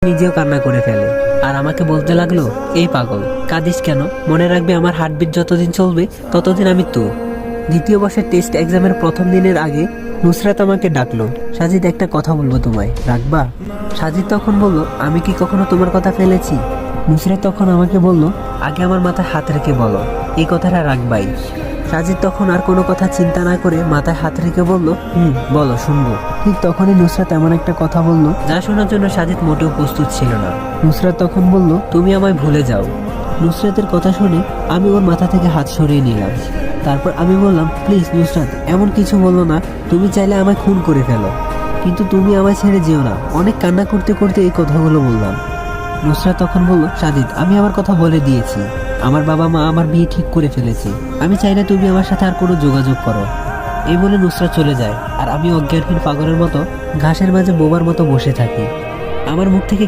নিজেও কান্না করে ফেলে আর আমাকে বলতে লাগলো, এই পাগল কাঁদিস কেন, মনে রাখবে আমার হার্টবিট যতদিন চলবে ততদিন আমি তোর। দ্বিতীয় বর্ষের টেস্ট এক্সামের প্রথম দিনের আগে নুসরাত আমাকে ডাকলো, সাজিদ একটা কথা বলবো তোমায়, রাখবা? সাজিদ তখন বলল, আমি কি কখনো তোমার কথা ফেলেছি? নুসরাত তখন আমাকে বলল, আগে আমার মাথায় হাত রেখে বলো এই কথাটা রাখবাই। সাজিদ তখন আর কোনো কথা চিন্তা না করে মাথায় হাত রেখে বলল, বলো শুনবো। ঠিক তখনই নুসরাত এমন একটা কথা বলল যা শোনার জন্য সাজিদ মোটেও প্রস্তুত ছিল না। নুসরাত তখন বলল, তুমি আমায় ভুলে যাও। নুসরাতের কথা শুনে আমি ওর মাথা থেকে হাত সরিয়ে নিলাম। তারপর আমি বললাম, প্লিজ নুসরাত, এমন কিছু বললো না, তুমি চাইলে আমায় খুন করে ফেলো, কিন্তু তুমি আমায় ছেড়ে যেও না। অনেক কান্না করতে করতে এই কথাগুলো বললাম। নুসরাত তখন বলল, সাজিদ আমি আমার কথা বলে দিয়েছি, আমার বাবা মা আমার বিয়ে ঠিক করে ফেলেছে, আমি চাই না তুমি আমার সাথে আর কোনো যোগাযোগ করো। এই বলে নুসরাত চলে যায় আর আমি অজ্ঞানহীন পাগলের মতো ঘাসের মাঝে বোবার মতো বসে থাকি। আমার মুখ থেকে